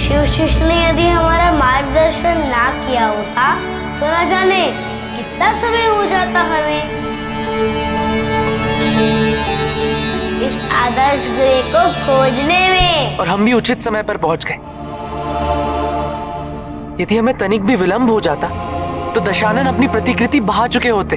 शिव शिष्य ने यदि हमारा मार्गदर्शन ना किया होता तो न जाने कितना समय हो जाता हमें इस आदर्श गृह को खोजने में। और हम भी उचित समय पर पहुंच गए। यदि हमें तनिक भी विलंब हो जाता तो दशानन अपनी प्रतिकृति बहा चुके होते।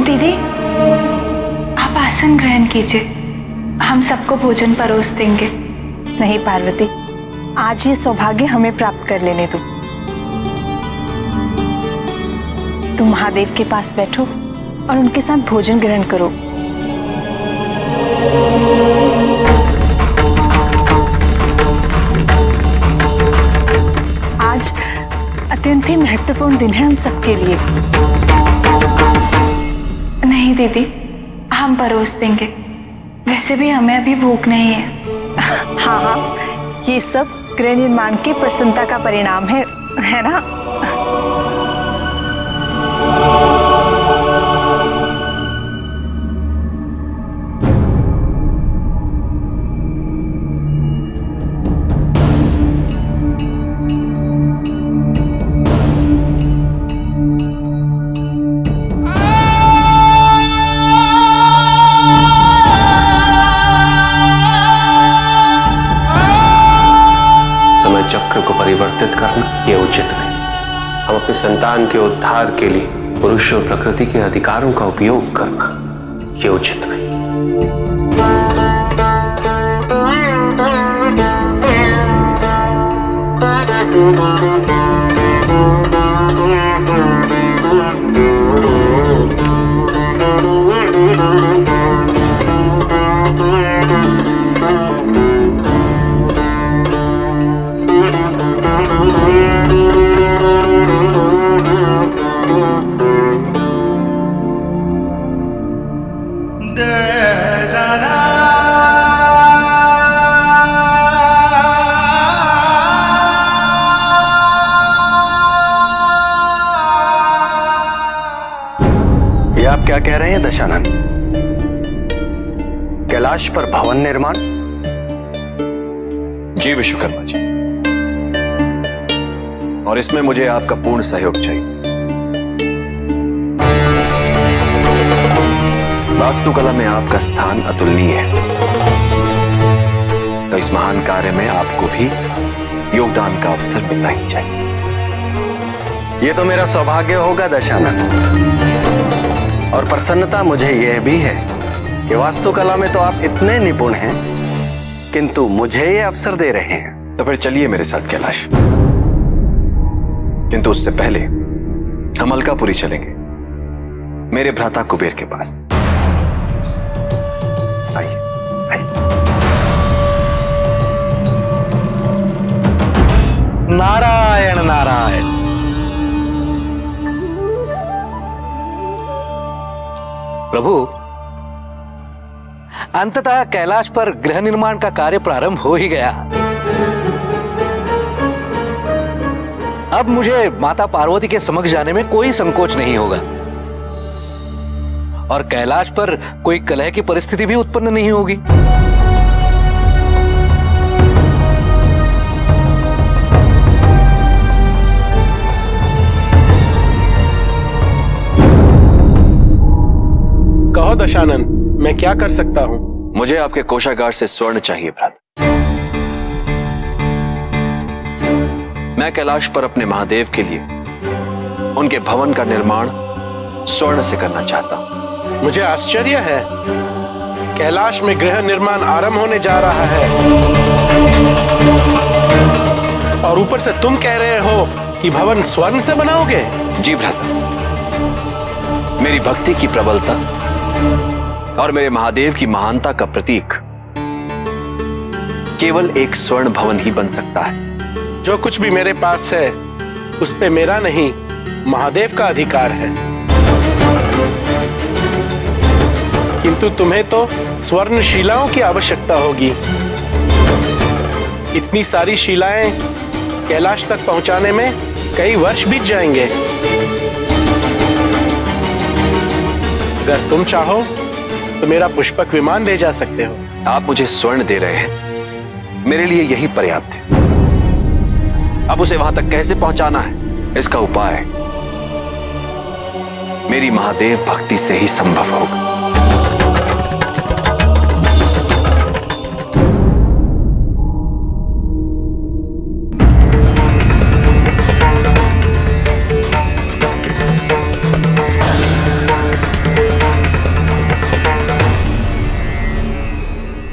दीदी, आप आसन ग्रहण कीजिए, हम सबको भोजन परोस देंगे। नहीं पार्वती, आज ये सौभाग्य हमें प्राप्त कर लेने दो। तुम महादेव के पास बैठो और उनके साथ भोजन ग्रहण करो। आज अत्यंत ही महत्वपूर्ण दिन है हम सबके लिए। नहीं दीदी, हम परोस देंगे, वैसे भी हमें अभी भूख नहीं है। हाँ हाँ, ये सब गृह निर्माण की प्रसन्नता का परिणाम है ना? चक्र को परिवर्तित करना यह उचित नहीं। हम अपनी संतान के उद्धार के लिए पुरुष और प्रकृति के अधिकारों का उपयोग करना यह उचित नहीं। आप क्या कह रहे हैं दशानन? कैलाश पर भवन निर्माण? जी विश्वकर्मा जी, और इसमें मुझे आपका पूर्ण सहयोग चाहिए। वास्तुकला में आपका स्थान अतुलनीय है, तो इस महान कार्य में आपको भी योगदान का अवसर मिलना ही चाहिए। ये तो मेरा सौभाग्य होगा दशानन, और प्रसन्नता मुझे यह भी है कि वास्तुकला में तो आप इतने निपुण हैं, किंतु मुझे ये अवसर दे रहे हैं। तो फिर चलिए मेरे साथ कैलाश, किंतु उससे पहले हम अलकापुरी चलेंगे, मेरे भ्राता कुबेर के पास। आइए आइए। नारायण नारायण। प्रभु, अंततः कैलाश पर गृह निर्माण का कार्य प्रारंभ हो ही गया। अब मुझे माता पार्वती के समक्ष जाने में कोई संकोच नहीं होगा, और कैलाश पर कोई कलह की परिस्थिति भी उत्पन्न नहीं होगी। कहो दशानन, मैं क्या कर सकता हूं? मुझे आपके कोषागार से स्वर्ण चाहिए भ्राता। मैं कैलाश पर अपने महादेव के लिए उनके भवन का निर्माण स्वर्ण से करना चाहता हूं। मुझे आश्चर्य है, कैलाश में गृह निर्माण आरंभ होने जा रहा है और ऊपर से तुम कह रहे हो कि भवन स्वर्ण से बनाओगे? जी भ्राता, मेरी भक्ति की प्रबलता और मेरे महादेव की महानता का प्रतीक केवल एक स्वर्ण भवन ही बन सकता है। जो कुछ भी मेरे पास है उस पे मेरा नहीं, महादेव का अधिकार है। किंतु तुम्हें तो स्वर्ण शिलाओं की आवश्यकता होगी। इतनी सारी शिलाएं कैलाश तक पहुंचाने में कई वर्ष बीत जाएंगे। अगर तुम चाहो तो मेरा पुष्पक विमान ले जा सकते हो। आप मुझे स्वर्ण दे रहे हैं, मेरे लिए यही पर्याप्त है। अब उसे वहां तक कैसे पहुंचाना है, इसका उपाय मेरी महादेव भक्ति से ही संभव होगा।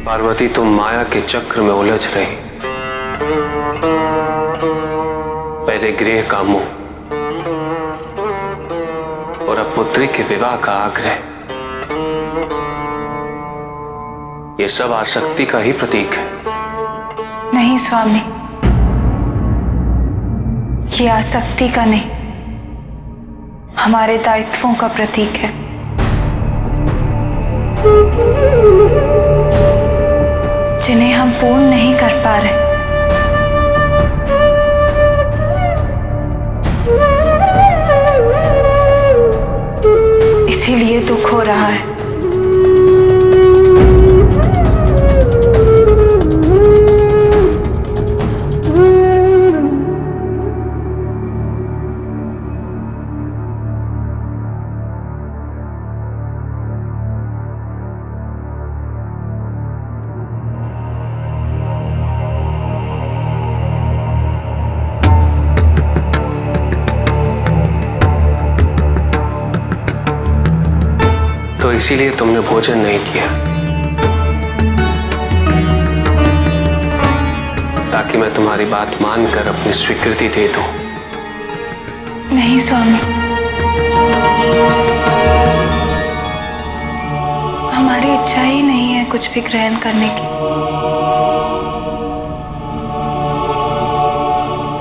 पार्वती, तुम माया के चक्र में उलझ रही। पहले गृह का मोह और अब पुत्री के विवाह का आग्रह, ये सब आसक्ति का ही प्रतीक है। नहीं स्वामी, ये आसक्ति का नहीं, हमारे दायित्वों का प्रतीक है। जिन्हें हम पूर्ण नहीं कर पा रहे। इसीलिए दुख हो रहा है। तो इसीलिए तुमने भोजन नहीं किया, ताकि मैं तुम्हारी बात मानकर अपनी स्वीकृति दे दूं। नहीं स्वामी, हमारी इच्छा ही नहीं है कुछ भी ग्रहण करने की।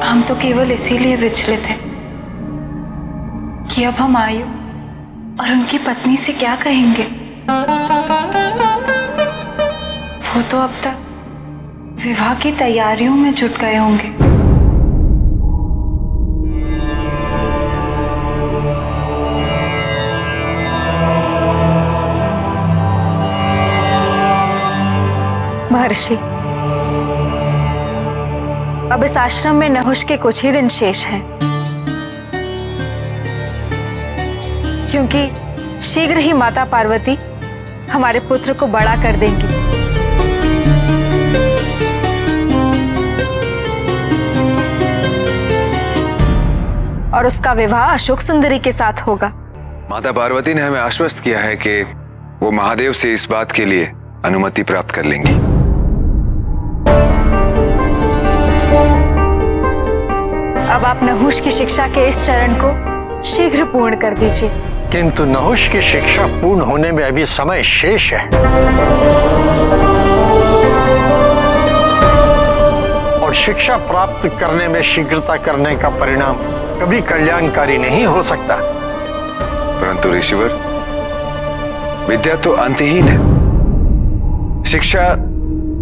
हम तो केवल इसीलिए विचलित हैं कि अब हम आयु और उनकी पत्नी से क्या कहेंगे। वो तो अब तक विवाह की तैयारियों में जुट गए होंगे। महर्षि, अब इस आश्रम में नहुष के कुछ ही दिन शेष हैं, क्योंकि शीघ्र ही माता पार्वती हमारे पुत्र को बड़ा कर देंगी। और उसका विवाह अशोक सुंदरी के साथ होगा। माता पार्वती ने हमें आश्वस्त किया है कि वो महादेव से इस बात के लिए अनुमति प्राप्त कर लेंगी। अब आप नहुष की शिक्षा के इस चरण को शीघ्र पूर्ण कर दीजिए। किंतु नहुष की शिक्षा पूर्ण होने में अभी समय शेष है और शिक्षा प्राप्त करने में शीघ्रता करने का परिणाम कभी कल्याणकारी नहीं हो सकता। परंतु ऋषिवर, विद्या तो अंतहीन है। शिक्षा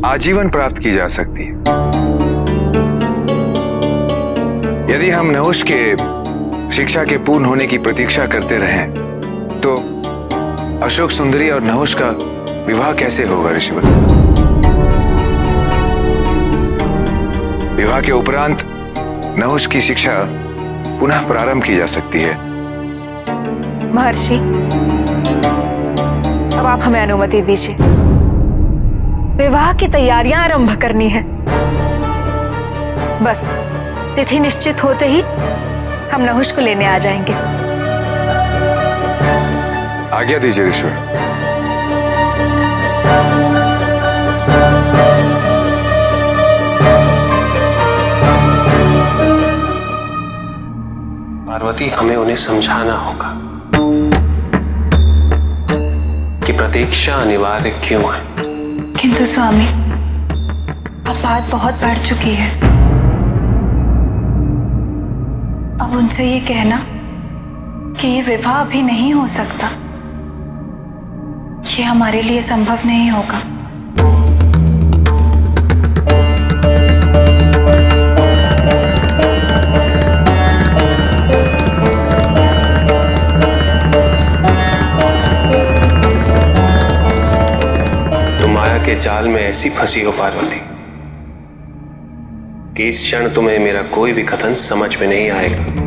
आजीवन प्राप्त की जा सकती है। यदि हम नहुष के शिक्षा के पूर्ण होने की प्रतीक्षा करते रहें तो अशोक सुंदरी और नहुष का विवाह कैसे होगा ऋषिवर? विवाह के उपरांत नहुष की शिक्षा पुनः प्रारंभ की जा सकती है। महर्षि, अब आप हमें अनुमति दीजिए। विवाह की तैयारियां आरंभ करनी है। बस तिथि निश्चित होते ही हम नहुष को लेने आ जाएंगे। आज्ञा दीजिए ऋषिवर। पार्वती, हमें उन्हें समझाना होगा कि प्रतीक्षा अनिवार्य क्यों है। किंतु स्वामी, अब बात बहुत बढ़ चुकी है। अब उनसे ये कहना कि ये विवाह अभी नहीं हो सकता, ये हमारे लिए संभव नहीं होगा। तुम माया के जाल में ऐसी फंसी हो पार्वती कि इस क्षण तुम्हें मेरा कोई भी कथन समझ में नहीं आएगा।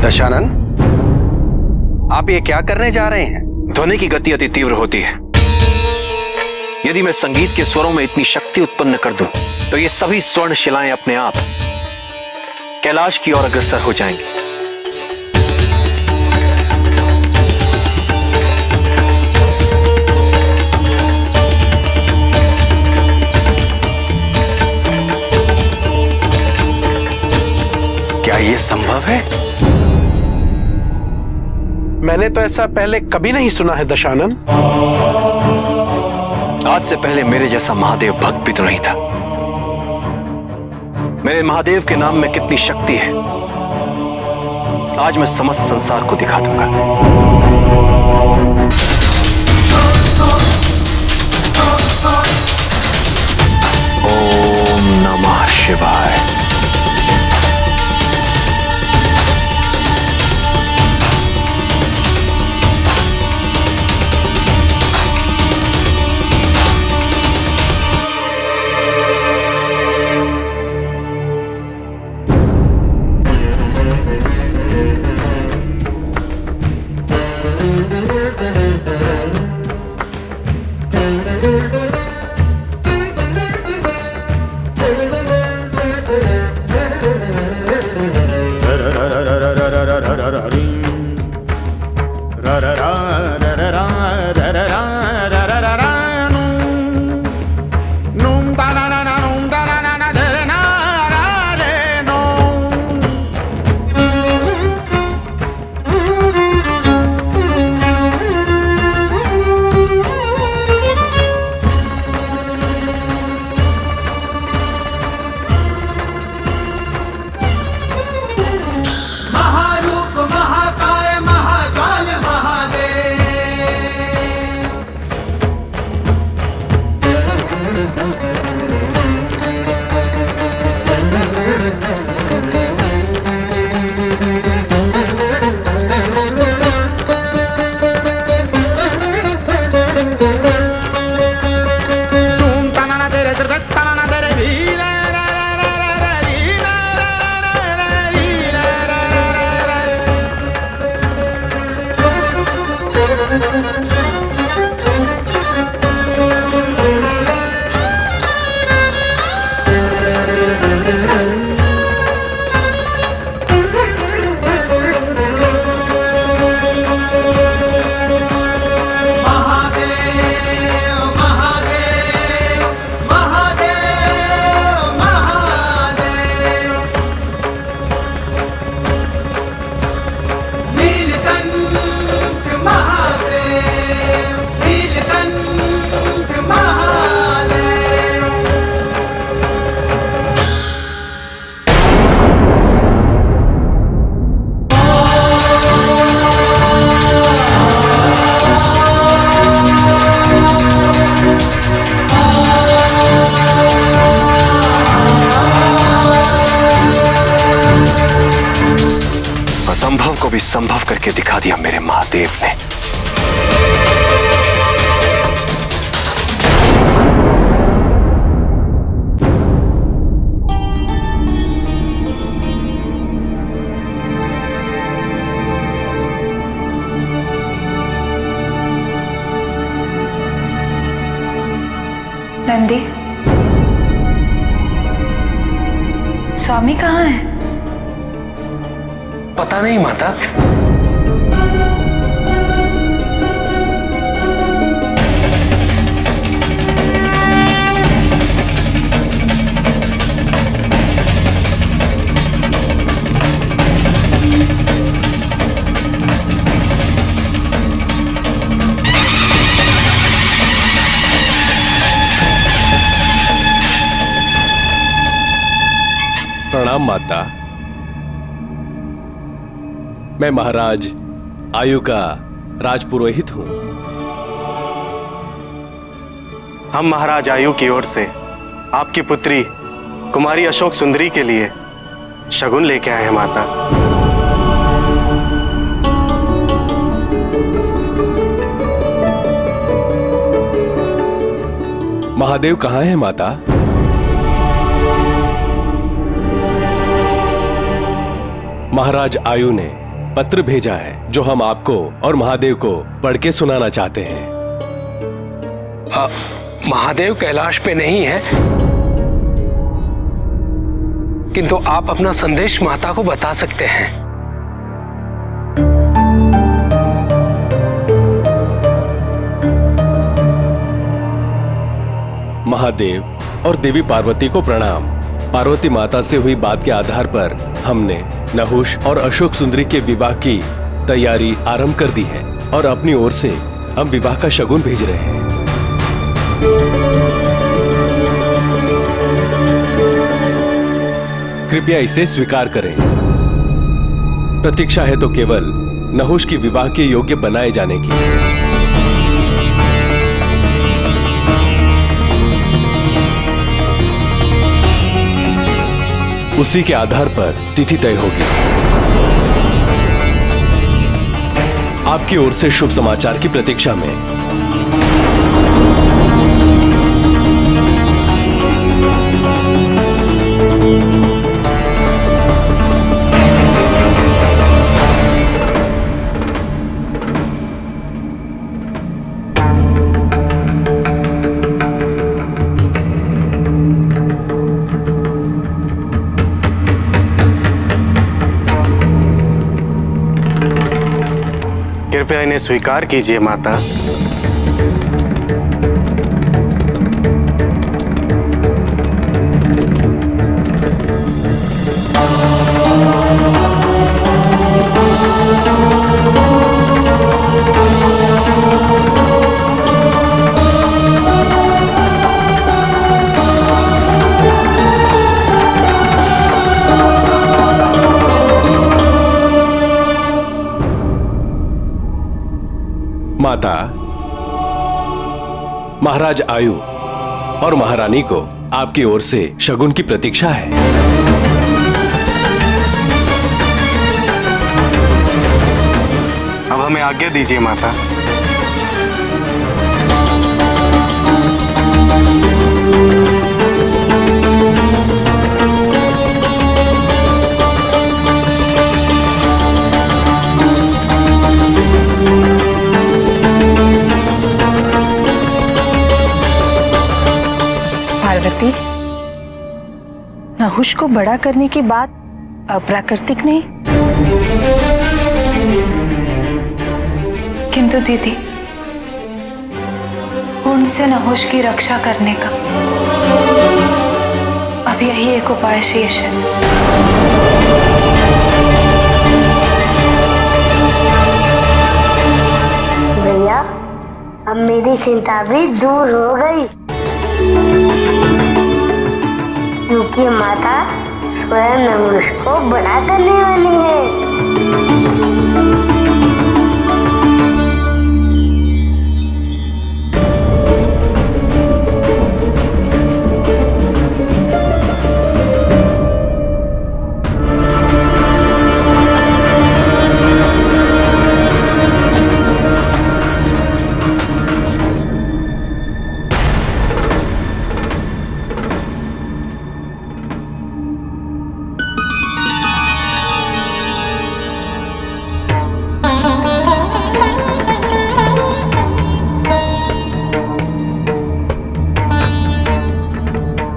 दशानन, आप ये क्या करने जा रहे हैं? ध्वनि की गति अति तीव्र होती है। यदि मैं संगीत के स्वरों में इतनी शक्ति उत्पन्न कर दूं, तो ये सभी स्वर्ण शिलाएं अपने आप कैलाश की ओर अग्रसर हो जाएंगी। क्या ये संभव है? मैंने तो ऐसा पहले कभी नहीं सुना है दशानन। आज से पहले मेरे जैसा महादेव भक्त भी तो नहीं था। मेरे महादेव के नाम में कितनी शक्ति है, आज मैं समस्त संसार को दिखा दूंगा। ओम नमः शिवाय। असंभव को भी संभव करके दिखा दिया मेरे महादेव ने। नंदी, स्वामी कहाँ है? पता नहीं माता। प्रणाम माता। मैं महाराज आयु का राजपुरोहित हूं। हम महाराज आयु की ओर से आपकी पुत्री कुमारी अशोक सुंदरी के लिए शगुन लेके आए हैं माता। महादेव कहाँ है माता? महाराज आयु ने पत्र भेजा है जो हम आपको और महादेव को पढ़ के सुनाना चाहते हैं। महादेव कैलाश पे नहीं है, किंतु आप अपना संदेश माता को बता सकते हैं। महादेव और देवी पार्वती को प्रणाम। पार्वती माता से हुई बात के आधार पर हमने नहुष और अशोक सुंदरी के विवाह की तैयारी आरंभ कर दी है और अपनी ओर से हम विवाह का शगुन भेज रहे हैं। कृपया इसे स्वीकार करें। प्रतीक्षा है तो केवल नहुष की विवाह के योग्य बनाए जाने की। उसी के आधार पर तिथि तय होगी। आपकी ओर से शुभ समाचार की प्रतीक्षा में। कृपया इन्हें स्वीकार कीजिए माता। माता, महाराज आयु और महारानी को आपकी ओर से शगुन की प्रतीक्षा है। अब हमें आज्ञा दीजिए माता। पार्वती, नहुष को बड़ा करने की बात अप्राकृतिक नहीं, किंतु दीदी उनसे नहुष की रक्षा करने का अब यही एक उपाय शेष है। भैया, अब मेरी चिंता भी दूर हो गई, क्योंकि माता स्वयं नहुष को बड़ा करने वाली है।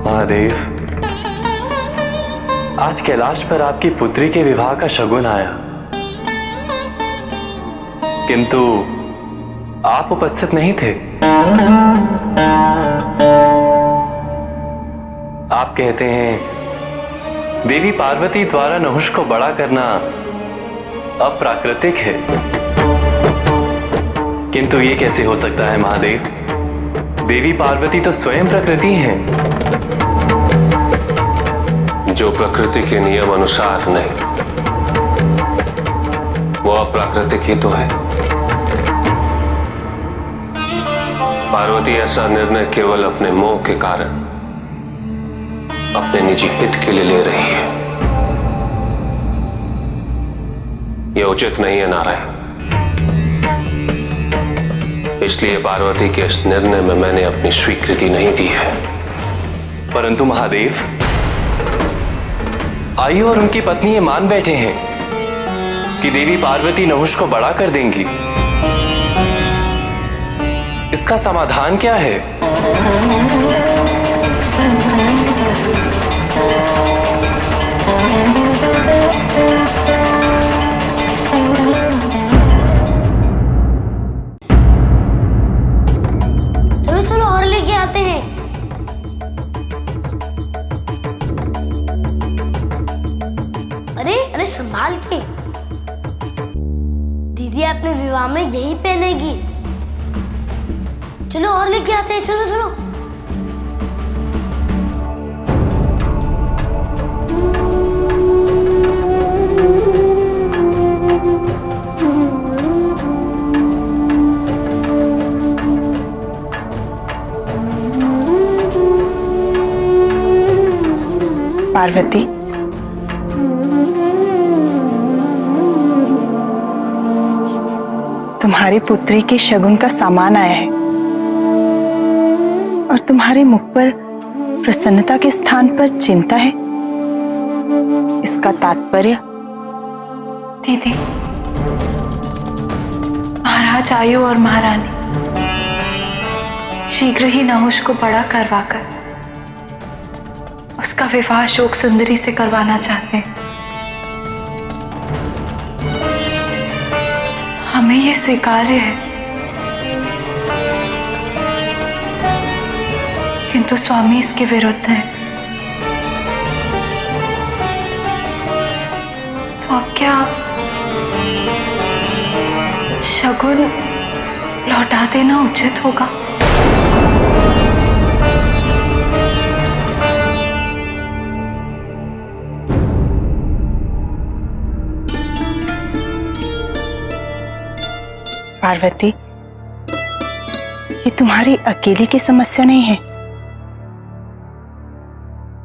महादेव, आज कैलाश पर आपकी पुत्री के विवाह का शगुन आया, किंतु आप उपस्थित नहीं थे। आप कहते हैं देवी पार्वती द्वारा नहुष को बड़ा करना अप्राकृतिक है, किंतु ये कैसे हो सकता है महादेव? देवी पार्वती तो स्वयं प्रकृति हैं। जो प्रकृति के नियम अनुसार नहीं, वो अप्राकृतिक ही तो है। पार्वती ऐसा निर्णय केवल अपने मोह के कारण, अपने निजी हित के लिए ले रही है। यह उचित नहीं है नारायण, इसलिए पार्वती के इस निर्णय में मैंने अपनी स्वीकृति नहीं दी है। परंतु महादेव, आयु और उनकी पत्नी ये मान बैठे हैं कि देवी पार्वती नहुष को बड़ा कर देंगी। इसका समाधान क्या है? चलो चलो और लेके आते हैं। अरे अरे संभाल के, दीदी अपने विवाह में यही पहनेगी। चलो और लेके आते हैं, चलो चलो। पार्वती, तुम्हारी पुत्री की शगुन का सामान आया है और तुम्हारे मुख पर प्रसन्नता के स्थान पर चिंता है। इसका तात्पर्य? दीदी, महाराज आयु और महारानी शीघ्र ही नहुष को बड़ा करवाकर उसका विवाह अशोक सुंदरी से करवाना चाहते हैं। हमें यह स्वीकार्य है, किंतु स्वामी इसके विरुद्ध है। तो अब क्या शगुन लौटा देना उचित होगा? पार्वती, ये तुम्हारी अकेली की समस्या नहीं है,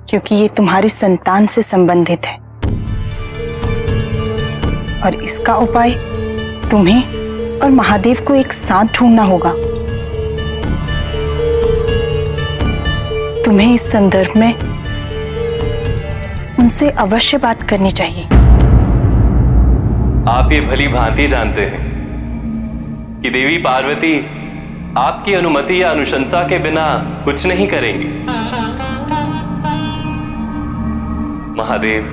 क्योंकि ये तुम्हारी संतान से संबंधित है और इसका उपाय तुम्हें और महादेव को एक साथ ढूंढना होगा। तुम्हें इस संदर्भ में उनसे अवश्य बात करनी चाहिए। आप ये भली भांति जानते हैं कि देवी पार्वती आपकी अनुमति या अनुशंसा के बिना कुछ नहीं करेंगी। महादेव,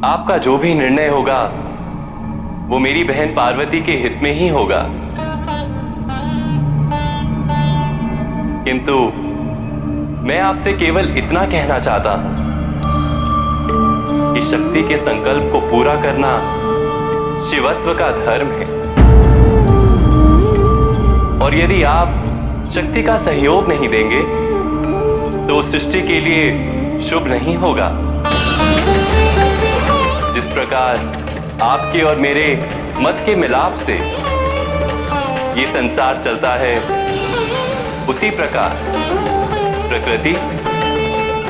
आपका जो भी निर्णय होगा वो मेरी बहन पार्वती के हित में ही होगा। किंतु मैं आपसे केवल इतना कहना चाहता हूं कि शक्ति के संकल्प को पूरा करना शिवत्व का धर्म है, और यदि आप शक्ति का सहयोग नहीं देंगे तो सृष्टि के लिए शुभ नहीं होगा। जिस प्रकार आपके और मेरे मत के मिलाप से ये संसार चलता है, उसी प्रकार प्रकृति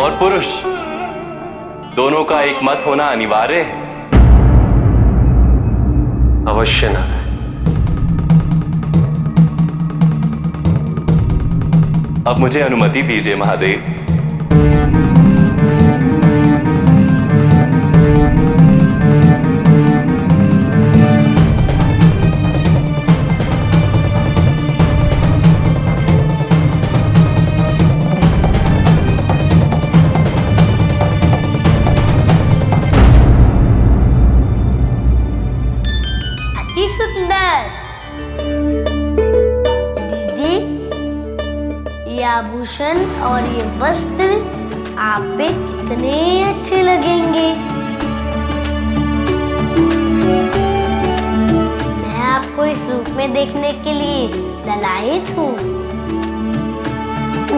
और पुरुष दोनों का एक मत होना अनिवार्य है। अवश्य ना। अब मुझे अनुमति दीजिए महादेव। अति सुंदर दीदी, ये आभूषण और ये वस्त्र आप पे कितने अच्छे लगेंगे। मैं आपको इस रूप में देखने के लिए ललायित हूँ।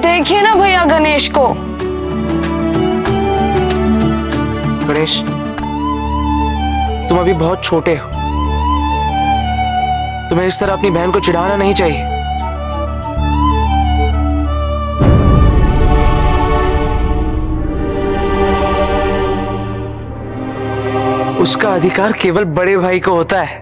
देखिए ना भैया गणेश को, गणेश, तुम अभी बहुत छोटे हो। तुम्हें इस तरह अपनी बहन को चिढ़ाना नहीं चाहिए। उसका अधिकार केवल बड़े भाई को होता है।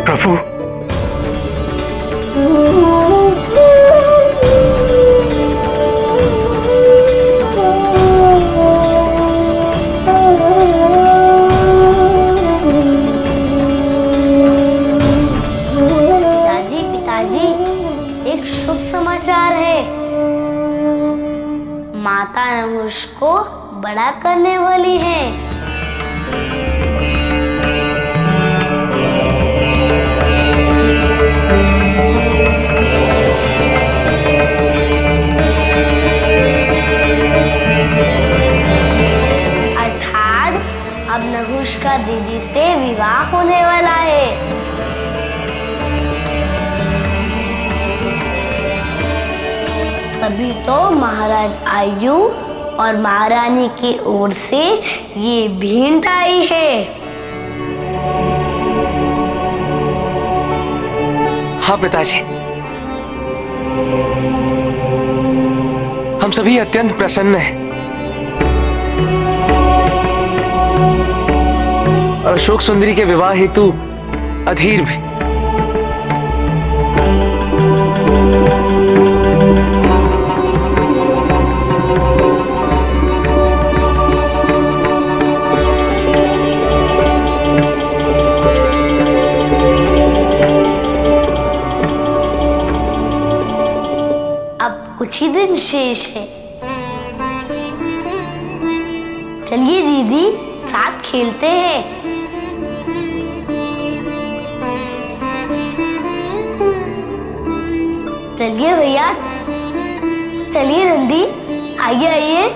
प्रभु, पिताजी, एक शुभ समाचार है। माता नहुष को बड़ा करने वाली है। अर्थात अब नहुष का दीदी से विवाह होने वाला है। तभी तो महाराज आयु और महारानी की ओर से ये भेंट आई है। हाँ पिताजी, हम सभी अत्यंत प्रसन्न हैं। अशोक सुंदरी के विवाह हेतु अधीर में कुछ ही दिन शेष है। चलिए दीदी, साथ खेलते हैं। चलिए भैया, चलिए नंदी, आइए आइए।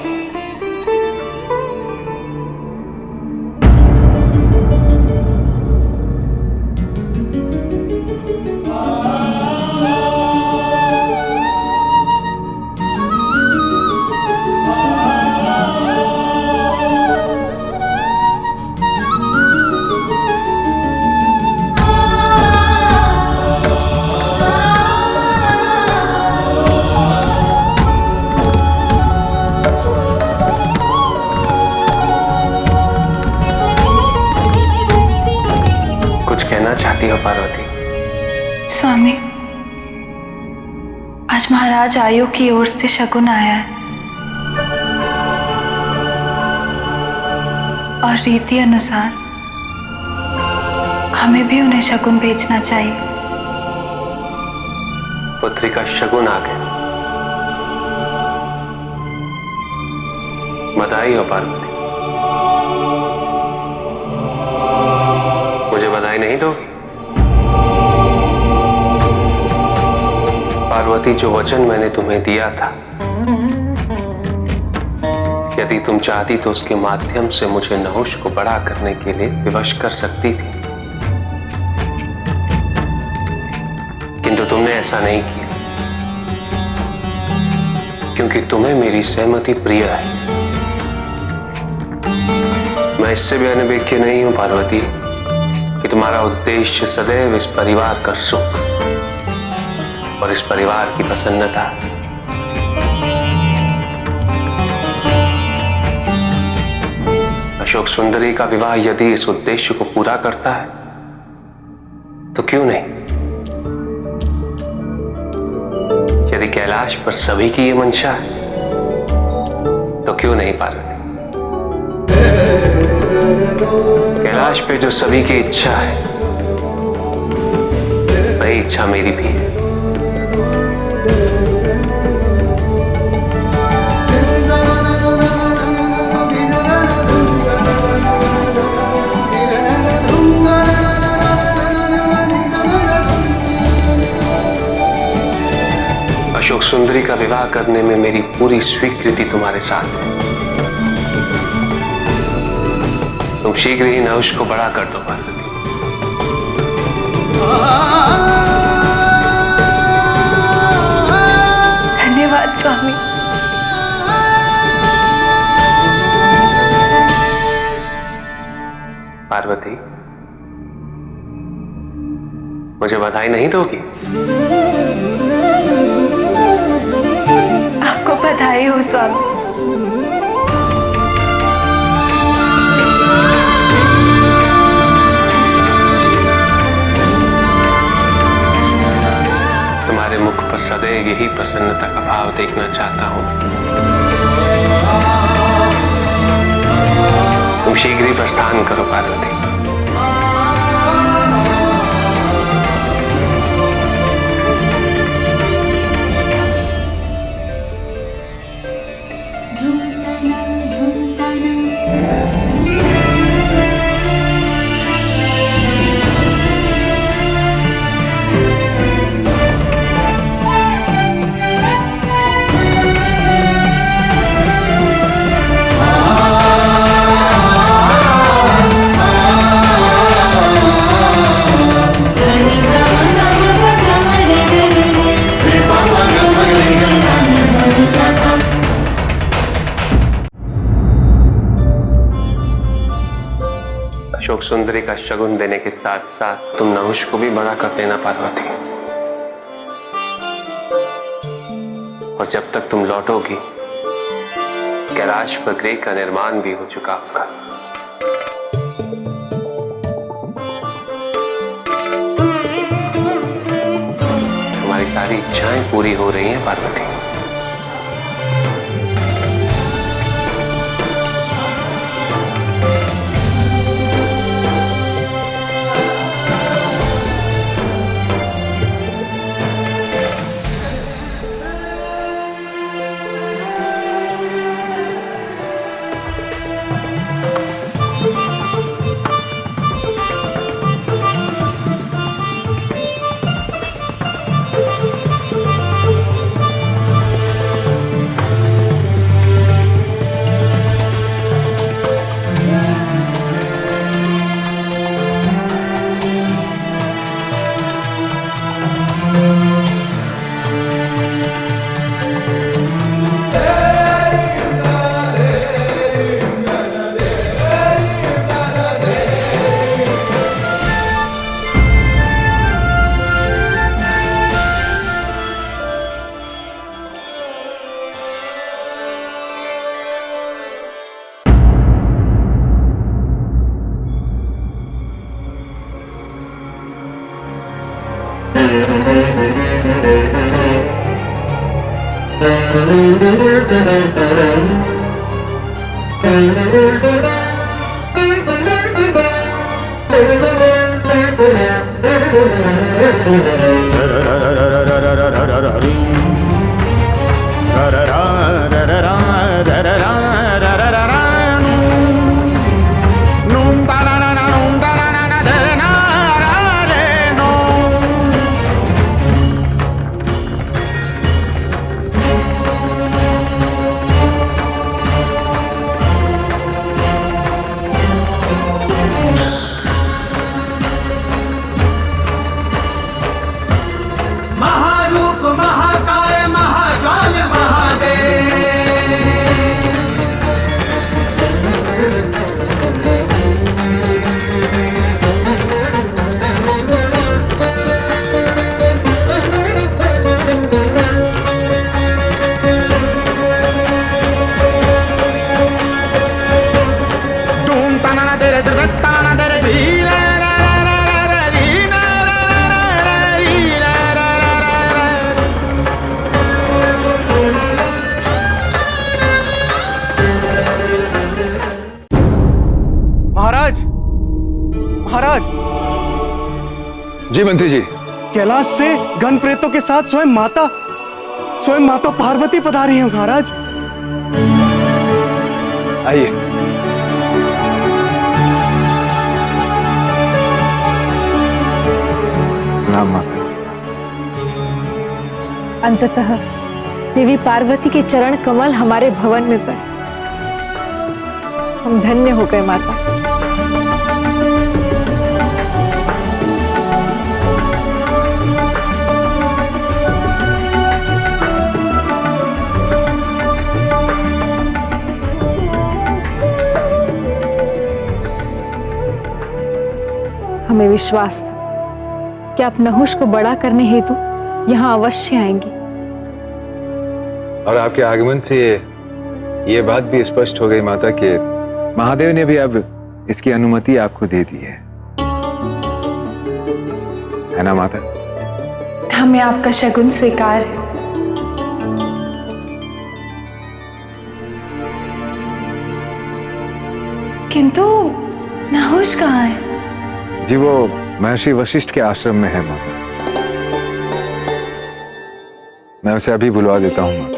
चाहती हो पार्वती? स्वामी, आज महाराज आयु की ओर से शगुन आया है और रीति अनुसार हमें भी उन्हें शगुन भेजना चाहिए। पुत्री का शगुन आ गया। बधाई हो पार्वती। मुझे बधाई नहीं दोगी? पार्वती, जो वचन मैंने तुम्हें दिया था, यदि तुम चाहती तो उसके माध्यम से मुझे नहुष को बड़ा करने के लिए विवश कर सकती थी, किंतु तुमने ऐसा नहीं किया, क्योंकि तुम्हें मेरी सहमति प्रिय है। मैं इससे भी अनभिज्ञ नहीं हूं पार्वती कि तुम्हारा उद्देश्य सदैव इस परिवार का सुख और इस परिवार की प्रसन्नता। अशोक सुंदरी का विवाह यदि इस उद्देश्य को पूरा करता है तो क्यों नहीं? यदि कैलाश पर सभी की ये मंशा है तो क्यों नहीं पार्वती? कैलाश पे जो सभी की इच्छा है, वही इच्छा मेरी भी है। अशोक सुंदरी का विवाह करने में मेरी पूरी स्वीकृति तुम्हारे साथ है। तुम शीघ्र ही नहुष को बड़ा कर दो पार्वती। धन्यवाद स्वामी। पार्वती, मुझे बधाई नहीं दोगी? आपको बधाई हो स्वामी। तुम्हारे मुख पर सदैव यही प्रसन्नता का भाव देखना चाहता हूं। तुम शीघ्र ही प्रस्थान करो पार्वती। अशोक सुंदरी का शगुन देने के साथ साथ तुम नहुष को भी बड़ा कर देना पार्वती। और जब तक तुम लौटोगी कैलाश पर गृह का निर्माण भी हो चुका होगा। तुम्हारी सारी इच्छाएं पूरी हो रही हैं पार्वती। महाराज। जी मंत्री जी। कैलाश से गण प्रेतों के साथ स्वयं माता पार्वती पधारी हैं महाराज। आइए। अंततः देवी पार्वती के चरण कमल हमारे भवन में पड़े। हम धन्य हो गए माता। हमें विश्वास था कि आप नहुष को बड़ा करने हेतु यहाँ अवश्य आएंगी। और आपके आगमन से ये बात भी स्पष्ट हो गई माता कि महादेव ने भी अब इसकी अनुमति आपको दे दी है ना माता? हमें आपका शगुन स्वीकार है। किंतु नहुष कहाँ है? जी वो महर्षि वशिष्ठ के आश्रम में है माता। मैं उसे अभी बुलवा देता हूँ माता।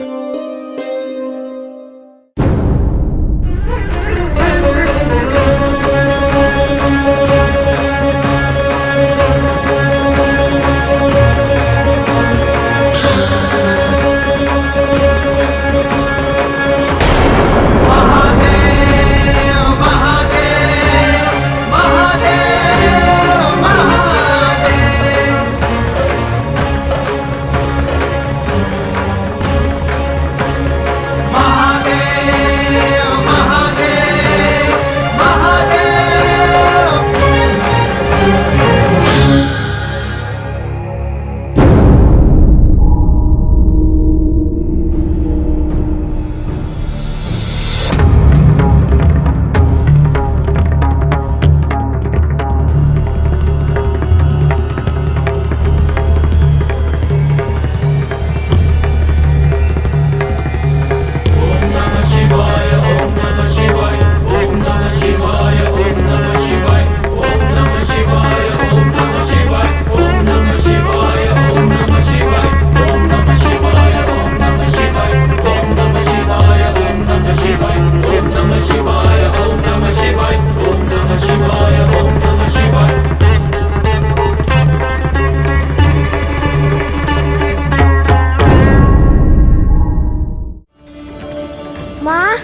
माँ,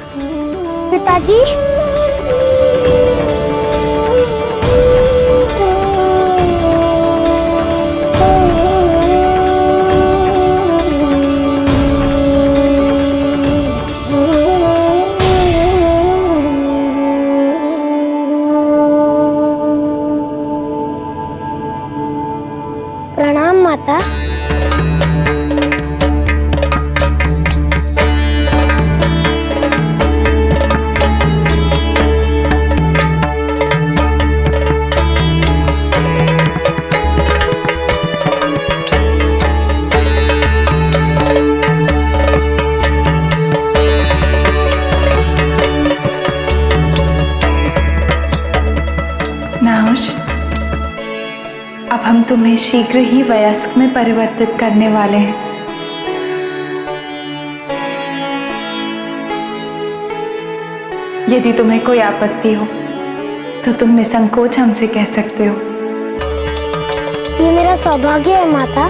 पिताजी, प्रणाम माता। नहुष, अब हम तुम्हें शीघ्र ही वयस्क में परिवर्तित करने वाले हैं। यदि तुम्हें कोई आपत्ति हो तो तुम निसंकोच हमसे कह सकते हो। ये मेरा सौभाग्य है माता।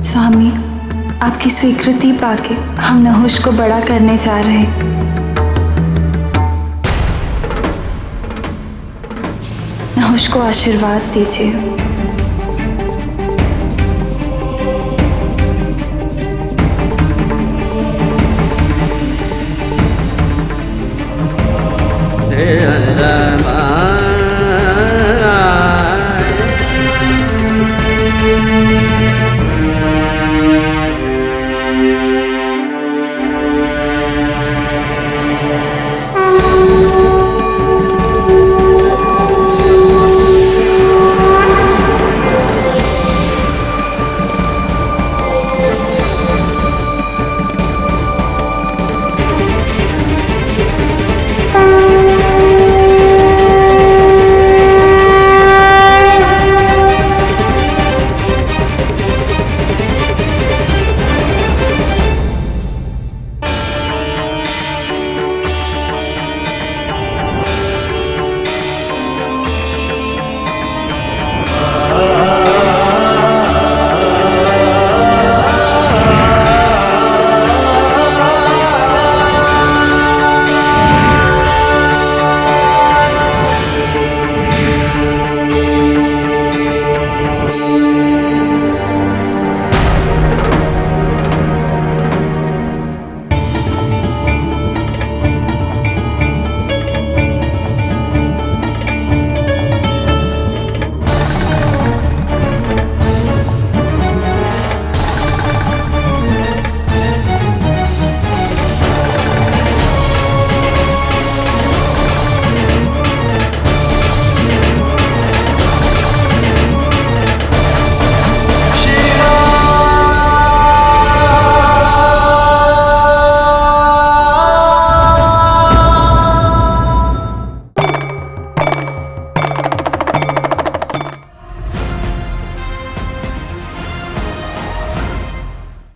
स्वामी, आपकी स्वीकृति पाके हम नहुष को बड़ा करने जा रहे हैं। नहुष को आशीर्वाद दीजिए।